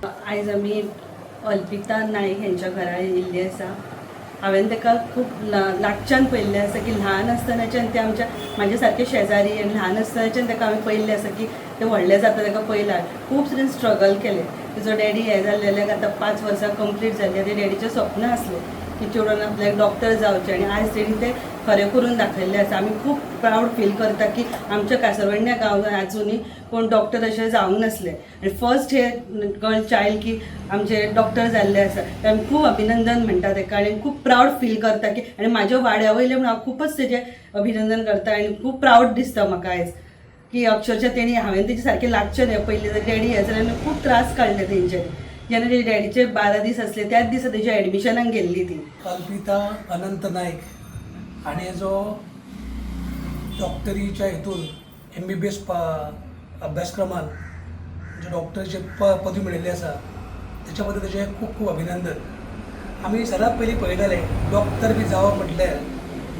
आयज आमी अल्पिता नाईक हेंच्या घरा येयल्ली आसा। हांवें ताका खूब लागच्यान पळयल्लें आसा की ल्हान आसतनाच्यान ते म्हाजे सारके शेजारी आनी ल्हान आसतनाच्यान ताका हांवें पळयल्लें आसा की ते व्हडले जाता ताका पयला खूब तरेन स्ट्रगल केलें। तिजो डॅडी हे जाल्लेल्याक आतां 5 वर्सां कंप्लीट जाली आनी डॅडीचें स्वप्न आसलें की चेडून आपल्याक डॉक्टर जावचें आनी आयज तेणी तें खरें करून दाखयल्लें आसा। आमी खूब प्रावड फील करता की आमच्या कासरवण्या गांवांत आजुनी कोण डॉक्टर अशें जावंक नासलें आनी फर्स्ट हे गर्ल चायल्ड की आमचे डॉक्टर जाल्ले आसा। आमी खूब अभिनंदन म्हणटा ताका आनी खूब प्रावड फील करता की आनी म्हाज्या वाड्या वयले म्हण हांव खूबच तेजें अभिनंदन करता आनी खूब प्रावड दिसता म्हाका आयज की अक्षरशः तेणी हांवें तेजे सारकें लागचें न्हय। पयलीं जर डॅडी हे जाल्यार खूब त्रास काडले तेंच्यांनी। जेन्ना तेजे डॅडीचे 12 दीस आसले त्याच दिसा तेज्या एडमिशनाक गेल्ली ती अल्पिता अनंत नाईक आणि जो डॉक्टरीच्या हितून MBBS अभ्यासक्रमान जे डॉक्टरचे पदवी मेळिल्ली आसा त्याच्या बद्दल तेजे खूब खूब अभिनंदन। आमी सदांच पयलीं पळयताले डॉक्टर बी जावप म्हटल्यार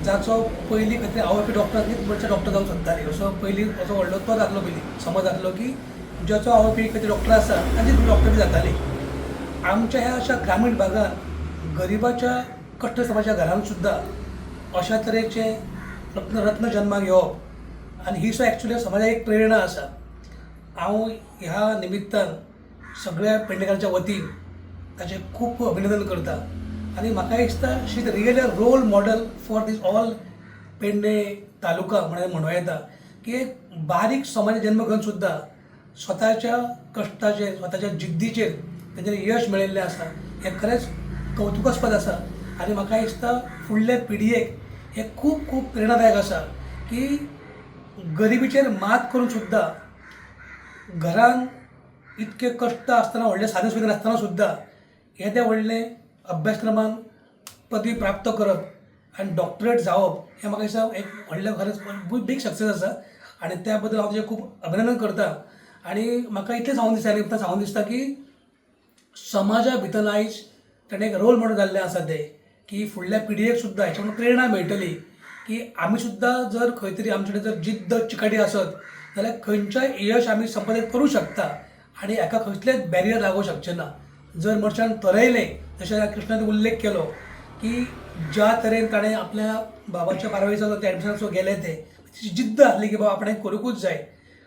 जाचो पयलीं खंय तरी आवय डॉक्टर म्हणचे डॉक्टर जावंक सोदताले असो पयलीं असो व्हडलो तो जातलो पयलीं समज जातलो की ज्याचो आवय खंय तरी डॉक्टर आसा तांची डॉक्टर बी जाताली। आमच्या ह्या अशा ग्रामीण भागात गरिबाच्या कष्ट समाजाच्या घरांत सुद्दां अशा तरेचे रत्न जन्माक येवप आनी ही सुद्दां एक्चुअली समाजाक एक प्रेरणा आसा। हांव ह्या निमित्तान सगळ्या पेडणेकारांच्या वतीन ताचें खूब खूब अभिनंदन करता आनी म्हाका दिसता she is really a role model for these all Pedne taluka म्हणून येता की एक बारीक समाज जन्म घेवन सुद्दां स्वताच्या कश्टाचेर स्वताच्या जिद्दीचेर तेजें यश मेळिल्लें आसा हें खरेंच कौतुकास्पद आसा आनी म्हाका दिसता फुडले पिळगेक हें खूब खूब प्रेरणादायक आसा की गरिबीचेर मात करून सुद्दां घरान इतके कश्ट आसतना व्हडले साधन सुविधा नासतना सुद्दां येदे व्हडले अभ्यासक्रमान पदवी प्राप्त करप आनी डॉक्टरेट जावप हें म्हाका दिसता एक व्हडलें खरेंच बीग सक्सेस आसा आनी त्या बद्दल हांव तेजें खूब अभिनंदन करता। आनी म्हाका इतलें सांगूंक दिसता आनी सांगूंक दिसता की समाजा भितर आयज ताणें एक रोल मॉडल जाल्लें आसा तें की फुडल्या पिळगेक सुद्दां हेच्या प्रेरणा मेळटली की आमी सुद्दां जर खंय तरी आमचे कडेन जर जिद्द चिकाटी आसत जाल्यार खंयचेंय यश आमी संपादीत करूं शकता आनी हाका खंयचलेंच बॅरियर लागूंक शकचें ना। जर मनशान थरयलें जशें कृष्णान उल्लेख केलो की ज्या तरेन ताणें आपल्या बाबाच्या 12वीचो एडमिशनाचो गेले ते ताची जिद्द आसली की बाबा आपणें करूंकूच जाय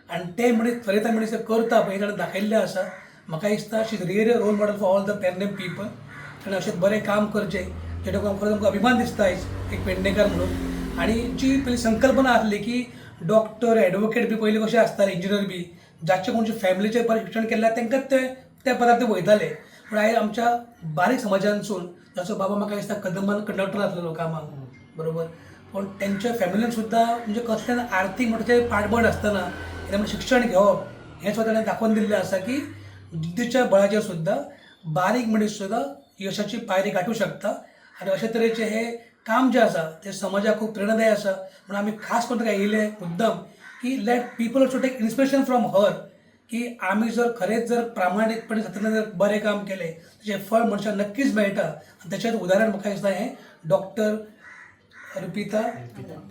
आनी तें मनीस थरयता मनीस करता पळय ताणें दाखयल्लें आसा। म्हाका दिसता she is really a role model for all the Pedne people आनी अशें बरें काम करचें जेणे करून खरेंच आमकां अभिमान दिसता आयज एक पेडणेकार म्हणून। आनी जी पयली संकल्पना आसली की डॉक्टर एडवोकेट बी पयलीं कशें आसताले इंजिनियर बी जाचे कोणचे फॅमिलीचें बरें शिक्षण केल्लें तेंकांच त्या पदार ते वयताले पूण आयज आमच्या बारीक समाजांसून जाचो बाबा म्हाका दिसता कदंबान कंडक्टर आसलेलो कामाक बरोबर पूण तेंच्या फॅमिलीन सुद्दां म्हणजे कसलें आर्थीक म्हणचे पाठबळ आसतना तेणें शिक्षण घेवप हें सुद्दां ताणें दाखोवन दिल्लें आसा की जिद्दीच्या बळाचेर सुद्दां बारीक मनीस सुद्दां यशाची पायरी गाठूं शकता आनी अशे तरेचें हें काम जें आसा तें समाजाक खूब प्रेरणादायी आसा म्हणून आमी खास करून ताका येयले मुद्दम की let people also take inspiration from her की आमी जर खरेंच जर प्रामाणीकपणे सतत जर बरें काम केलें तेजें फळ मनशाक नक्कीच मेळटा आनी तेचेंच उदाहरण म्हाका दिसता हें डॉक्टर अल्पिता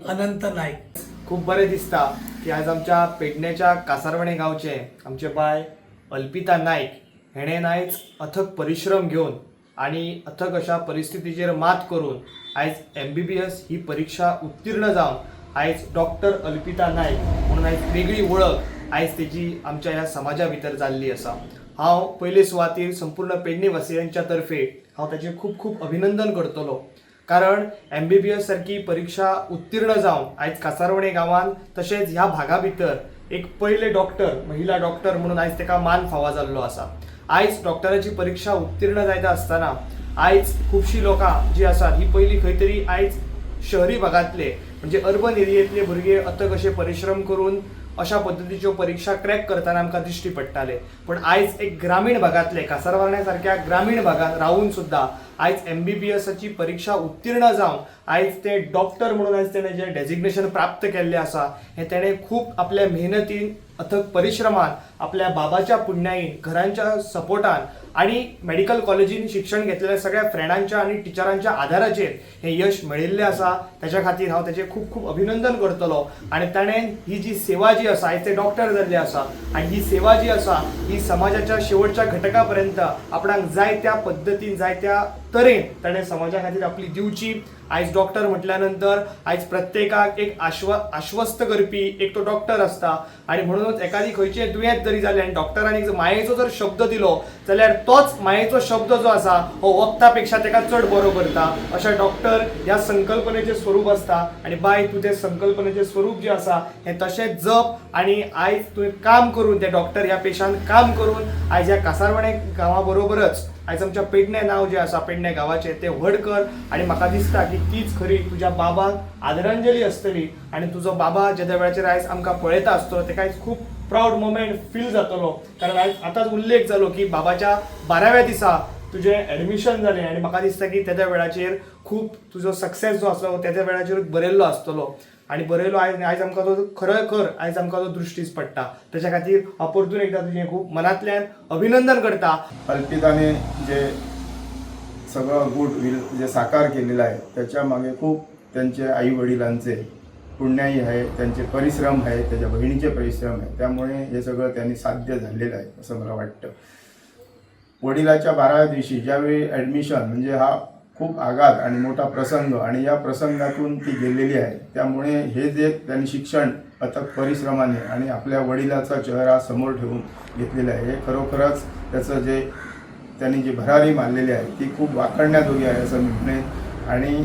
अनंत नाईक। खूब बरें दिसता की आज आमच्या पेडणेच्या कासारवणे गांवचे आमचे बाय अल्पिता नाईक हेणें आयज अथक परिश्रम घेवन आनी अथक अशा परिस्थितीचेर मात करून आयज MBBS ही परीक्षा उत्तीर्ण जावन आयज डॉक्टर अल्पिता नाईक म्हणून आयज वेगळी वळख आयज तेजी आमच्या ह्या समाजा भितर जाल्ली आसा। हांव पयले सुवातेर संपूर्ण पेडणे वासियांच्या तर्फे हांव ताचें खूब खूब अभिनंदन करतलो कारण MBBS सारकी परीक्षा उत्तीर्ण जावन आयज कासारवणे गांवांत तशेंच ह्या भागा भितर एक पयले डॉक्टर महिला डॉक्टर म्हणून आयज ताका मान फावो जाल्लो आसा। आयज डॉक्टराची परीक्षा उत्तीर्ण जायता आसतना आयज खुबशीं लोकां जी आसात ही पयलीं खंय तरी आयज शहरी भागांतले म्हणजे अर्बन एरियेंतले भुरगे अथक अशे परिश्रम करून अशा पद्दतीच्यो परीक्षा क्रॅक करतना आमकां दिश्टी पडटाले पूण आयज एक ग्रामीण भागांतले कासारवाड्या सारक्या ग्रामीण भागांत रावून सुद्दां आयज MBBSची परीक्षा उत्तीर्ण जावन आयज ते डॉक्टर म्हणून आयज तेणें जें डेजिग्नेशन प्राप्त केल्लें आसा हें तेणें खूब आपल्या मेहनतीन अथक परिश्रमान आपल्या बाबाच्या पुण्याईन घरांच्या सपोर्टान आणि मेडिकल कॉलेजीन शिक्षण घेतलेल्या सगळ्या फ्रेंडांच्या आणि टिचरांच्या आधाराचेर हें यश मेळिल्लें आसा। त्याच्या खातीर हांव ताचें खूब खूब अभिनंदन करतलो आनी ताणें ही जी सेवा जी जी आसा आयज ते डॉक्टर जाल्ले आसा आनी ही सेवा जी आसा ही समाजाच्या शेवटच्या घटकापर्यंत आपणाक जाय त्या पद्दतीन जाय त्या तरेन ताणें समाजा खातीर आपली दिवची. आयज डॉक्टर म्हटल्या नंतर आयज प्रत्येकाक एक आश्वस्त करपी एक तो डॉक्टर आसता आनी म्हणूनच एखादी खंयचें दुयेंत जरी जालें आनी डॉक्टरांनी जर मायेचो जर शब्द दिलो जाल्यार तोच मायेचो शब्द जो आसा हो वखदा पेक्षा ताका चड बरो करता. अशें डॉक्टर ह्या संकल्पनेचें स्वरूप आसता आनी बाय तूं तें संकल्पनेचें स्वरूप जें आसा हें तशेंच जप आनी आयज तुवें काम करून ते डॉक्टर ह्या पेशान काम करून आयज ह्या कासारवणे गांवा बरोबरच आयज आमच्या पेडणे नांव जें आसा पेडणे गांवाचें तें व्हड कर. आनी म्हाका दिसता की तीच खरी तुज्या बाबाक आदरांजली आसतली आनी तुजो बाबा ज्या वेळाचेर आयज आमकां पळयता आसतलो तेका आयज खूब प्राऊड मोमेंट फील जातलो. कारण आयज आतांच उल्लेख जालो की बाबाच्या 12व्या दिसा तुजें एडमिशन जालें आनी म्हाका दिसता की तेद्या वेळाचेर खूब तुजो सक्सेस जो आसलो तेद्या वेळाचेरूच बरयल्लो आसतलो आनी बरयलो आयज आमकां तो खरोखर आयज आमकां तो दृश्टीस पडटा. तेच्या खातीर हांव परतून एकदां तुजें खूब मनांतल्यान अभिनंदन करता. अल्पिताने जे सगळं गुड विल जे साकार केलेलं आहे त्याच्या मागे खूप त्यांचे आई वडिलांचे पुण्याई आहे, त्यांचे परिश्रम आहे, त्याच्या बहिणीचे परिश्रम आहे. त्यामुळे हे सगळं त्यांनी साध्य झालेलं आहे असं मला वाटतं. वडिलाच्या 12व्या दिवशी ज्यावेळी ॲडमिशन म्हणजे हा खूप आघात आणि मोठा प्रसंग आणि या प्रसंगातून ती गेलेली आहे. त्यामुळे हे जे त्यांनी शिक्षण अथक परिश्रमाने आणि आपल्या वडिलाचा चेहरा समोर ठेवून घेतलेलं आहे हे खरोखरच त्याचं जे त्यांनी जी भरारी मारलेली आहे ती खूप वाखाणण्याजोगी आहे असं मी म्हणेन. आणि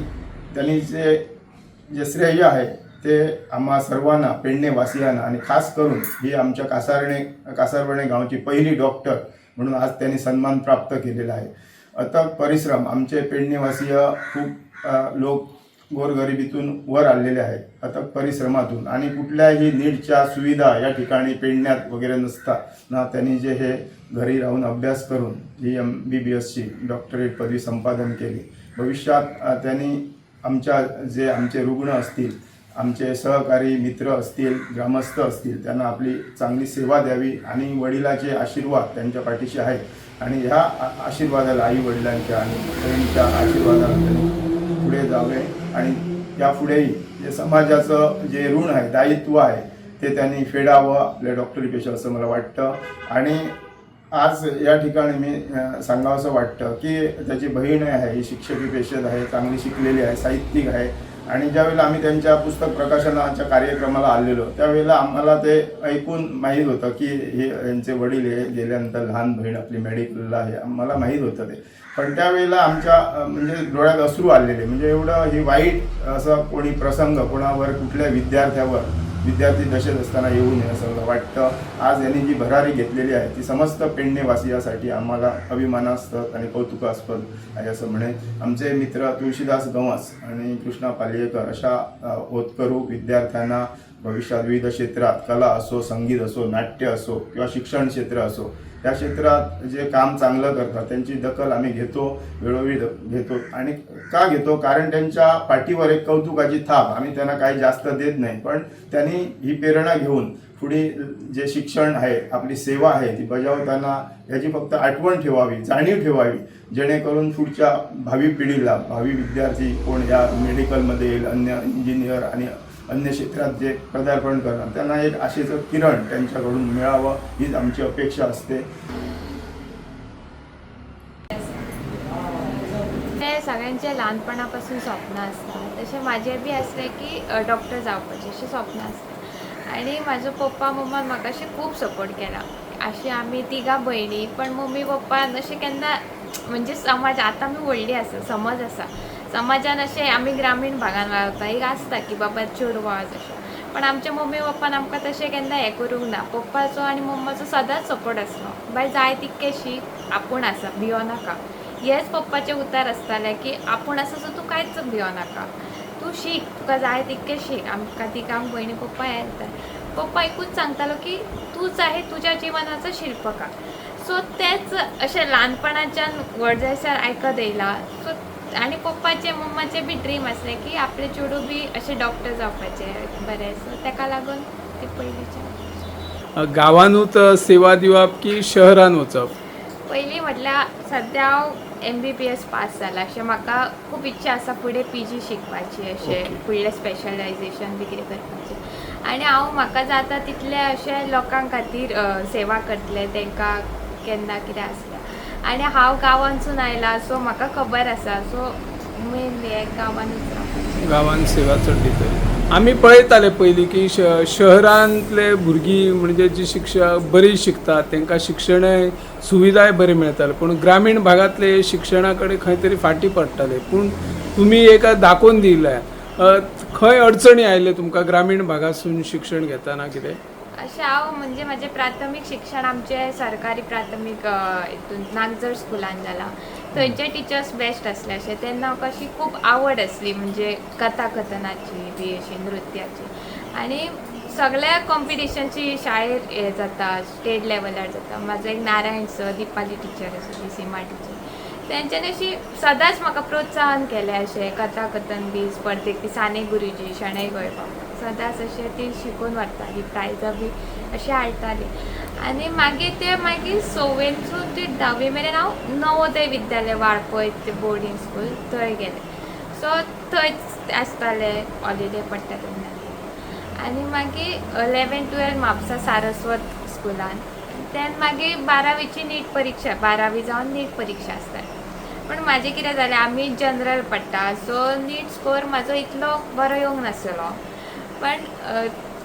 त्यांनी जे श्रेय आहे ते आम्हा सर्वांना पेडणेवासियांना आणि खास करून ही आमच्या कासारवणे गावची पहिली डॉक्टर म्हणून आज त्यांनी सन्मान प्राप्त केलेला आहे. अथक परिश्रम आमचे पेडणेवासीय खूप लोक गोरगरिबीतून वर आलेले आहेत अथक परिश्रमातून आणि कुठल्याही नीटच्या सुविधा या ठिकाणी पेडण्यात वगैरे नसतात ना त्यांनी जे हे घरी राहून अभ्यास करून ही MBBSची डॉक्टरेट पदवी संपादन केली. भविष्यात त्यांनी आमचे रुग्ण असतील, आमचे सहकारी मित्र असतील, ग्रामस्थ असतील त्यांना आपली चांगली सेवा द्यावी आणि वडिलाचे आशीर्वाद त्यांच्या पाठीशी आहेत आणि ह्या आशीर्वादाला आई वडिलांच्या आणि बहिणीच्या आशीर्वादाला त्यांनी पुढे जावे आणि यापुढेही जे समाजाचं जे ऋण आहे दायित्व आहे ते त्यांनी फेडावं आपल्या डॉक्टरी पेशा असं मला वाटतं. आणि आज या ठिकाणी मी सांगावंसं वाटतं की त्याची बहीण आहे ही शिक्षकी पेशेत आहे, चांगली शिकलेली आहे, साहित्यिक आहे आणि ज्यावेळेला आम्ही त्यांच्या पुस्तक प्रकाशनाच्या कार्यक्रमाला आलेलो त्यावेळेला आम्हाला ते ऐकून माहीत होतं की हे यांचे वडील हे गेल्यानंतर लहान बहीण आपली मेडिकलला आहे आम्हाला माहीत होतं ते. पण त्यावेळेला आमच्या म्हणजे डोळ्यात अश्रू आलेले म्हणजे एवढं ही वाईट असं कोणी प्रसंग कोणावर कुठल्या विद्यार्थी दशेत असताना येऊ नये असं मला वाटतं. आज यांनी जी भरारी घेतलेली आहे ती समस्त पेडणेवासियासाठी आम्हाला अभिमानास्पद आणि कौतुकास्पद आहे असं म्हणेन. आमचे मित्र तुळशीदास गंवस आणि कृष्णा पालयेकर अशा होतकरू विद्यार्थ्यांना भविष्यात विविध क्षेत्रात कला असो, संगीत असो, नाट्य असो किंवा शिक्षण क्षेत्र असो त्या क्षेत्रात जे काम चांगलं करतात त्यांची दखल आम्ही घेतो, वेळोवेळी घेतो. आणि का घेतो? कारण त्यांच्या पाठीवर एक कौतुकाची थाप. आम्ही त्यांना काही जास्त देत नाही पण त्यांनी ही प्रेरणा घेऊन पुढे जे शिक्षण आहे आपली सेवा आहे ती बजावताना याची फक्त आठवण ठेवावी, जाणीव ठेवावी जेणेकरून पुढच्या भावी पिढीला भावी विद्यार्थी कोण या मेडिकलमध्ये येईल, अन्य इंजिनियर आणि अन्य क्षेत्रात जे पदार्पण करणार त्यांना एक आशेचं किरण त्यांच्याकडून मिळावं हीच आमची अपेक्षा असते. सगळ्यांचे ल्हानपणापासून स्वप्न असतात तसे माझे बी असले की डॉक्टर जावपाचे असे स्वप्न असतात आणि माझो पप्पा मम्मान म्हाका अशें खूब सपोर्ट केला. अशी आमी तिगा भयणी पण मम्मी पप्पान अशें केन्ना म्हणजे समाज आतां आमी व्हडली आसा समज आसा समाजान अशें आमी ग्रामीण भागान रावता एक आसता की बाबा चेडवा अशें पण आमच्या मम्मी पप्पान आमकां तशें केन्ना हें करूंक ना. पप्पाचो आनी मम्माचो सदांच सपोर्ट आसलो. बाय जाय तितकें शीक आपूण आसा भियो नाका. हेच पप्पाचें उतर आसतालें की आपूण आसा सो तूं कांयच भियो नाका, तूं शीक, तुका जाय तितकें शीक. आमकां तिका भयणी पप्पा हें पप्पा एकूच सांगतालो की तूच आहे तुज्या जिवनाचो शिल्पकार. सो तेच अशें ल्हानपणाच्यान व्हड जायसर आयकत येयला. सो आनी पप्पाचे मम्माचे बी ड्रीम आसले की आपले चेडूं बी अशें डॉक्टर जावपाचें बरें. सो ताका लागून ती पयलींच्यान. गांवांनूच सेवा दिवप की शहरान वचप? पयलीं म्हटल्यार सद्या हांव MBBS पास जाला अशें म्हाका खूब इच्छा आसा फुडें PG शिकपाची अशें फुडलें स्पेशलायजेशन बी कितें करपाचें आनी हांव म्हाका जाता तितले अशे लोकांक खातीर सेवा करतले तांकां केन्ना कितें आसलें आनी हांव गांवांतसून आयला सो म्हाका खबर आसा सो मेन हे गांवांनूच रावपाचें गांवांत सेवा चड दितले आमी पळयताले पयलीं की शहरांतले भुरगीं म्हणजे जी बरी शिकतात तांकां शिक्षणय सुविधाय बरे मेळटाले पूण ग्रामीण भागांतले शिक्षणा कडेन खंय तरी फाटीं पडटाले पूण तुमी एक दाखोवन दिल्या खंय अडचणी आयले तुमकां ग्रामीण भागासून शिक्षण घेताना कितें अशें हांव म्हणजे म्हजें प्राथमीक शिक्षण आमचें सरकारी प्राथमीक हितून नागजर स्कुलान जालां थंयचे टिचर्स बेस्ट आसले अशें तेन्ना म्हाका अशी खूब आवड आसली म्हणजे कथाकथनाची बी अशी नृत्याची आनी सगळ्या कॉम्पिटिशनची शाळेर हें जाता स्टेट लेवलार जाता म्हाजो एक नारायण सर दिपाली टिचर आशिल्ली सीमा टिचर तेंच्यांनी अशी सदांच म्हाका प्रोत्साहन केलें अशें कथाकथन बी स्पर्धेक ती साने गुरुजी शणै गोंयबाब सदांच अशें ती शिकून व्हरताली प्रायजां बी अशें हाडटाली आनी मागीर 6वेंसून ते 10वी मेरेन हांव नवोदय विद्यालय वाळपय ते बोर्डींग स्कूल थंय गेलें सो थंयच आसताले हॉलिडे पडटा तेन्ना आनी मागीर 11-12 म्हापसा सारस्वत स्कुलान तेन्ना मागीर 12वीची नीट परीक्षा 12वी जावन नीट परीक्षा आसताली पण म्हाजें कितें जालें आमी जनरल पडटा सो नीट स्कोर म्हाजो इतलो बरो येवंक नासलो पण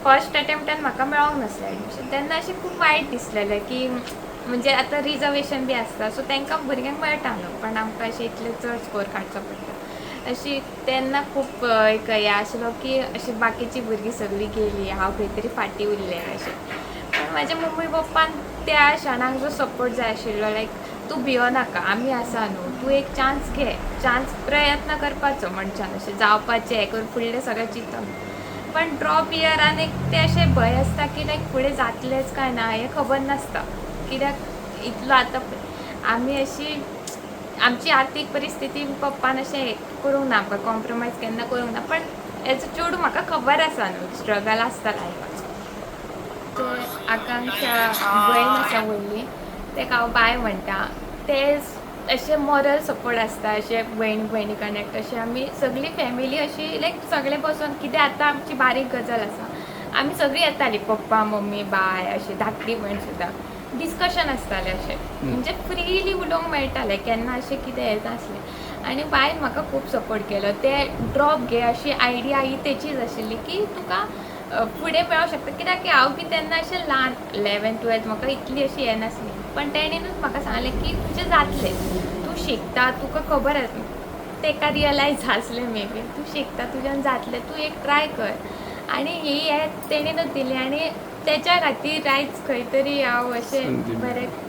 फर्स्ट अटेम्प्टान म्हाका मेळोंक नासलें एडमिशन तेन्ना अशें खूब वायट दिसलेलें की म्हणजे आतां रिजर्वेशन बी आसता सो तांकां भुरग्यांक मेळटा न्हू पण आमकां अशें इतले चड स्कोर काडचो पडटा अशी तेन्ना खूब एक हें आसलो की अशी बाकीची भुरगीं सगळीं गेलीं हांव खंय तरी फाटीं उरलें अशें पण म्हाज्या मम्मी पप्पान त्या क्षणाक जो सपोर्ट जाय आशिल्लो लायक तूं भियोनाका आमी आसा न्हू तूं एक चान्स घे चान्स प्रयत्न करपाचो मनशान अशें जावपाचें हें करून फुडलें सगळें चिंतप पण ड्रॉप इयरान एक ते अशें भंय आसता की लायक फुडें जातलेंच काय ना हें खबर नासता कित्याक इतलो आतां आमी अशी आमची आर्थीक परिस्थिती पप्पान अशें करूंक ना आमकां कॉम्प्रोमायज केन्ना करूंक ना पण एज अ चेडूं म्हाका खबर आसा न्हू स्ट्रगल आसता लायफाचो ते आकांक्षा भयण आसा व्हडली ताका हांव बाय म्हणटा ते अशें मॉरल सपोर्ट आसता अशें भयणी कनेक्ट अशें आमी सगळी फॅमिली अशी लायक सगळे बसून कितें आतां आमची बारीक गजाल आसा आमी सगळीं येतालीं पप्पा मम्मी बाय अशी धाकटी भयण सुद्दां डिस्कशन आसतालें अशें म्हणजे फ्रीली उलोवंक मेळटालें केन्ना अशें कितें हें नासलें आनी बायन म्हाका खूब सपोर्ट केलो ते ड्रॉप घे अशी आयडिया ही तेचीच आशिल्ली की तुका फुडें मेळोंक शकता कित्याक की हांव बी तेन्ना अशें ल्हान 11-12 म्हाका इतली अशी हें नासली पण तेणेनूच म्हाका सांगलें की तुजें जातलें तूं शिकता तुका खबर आसा ताका रियलायज आसलें मे बी तूं शिकता तुज्यान जातलें तूं एक ट्राय कर आनी ही हें तेणेनूच दिली आनी तेच्या खातीर आयज खंय तरी हांव अशें बरें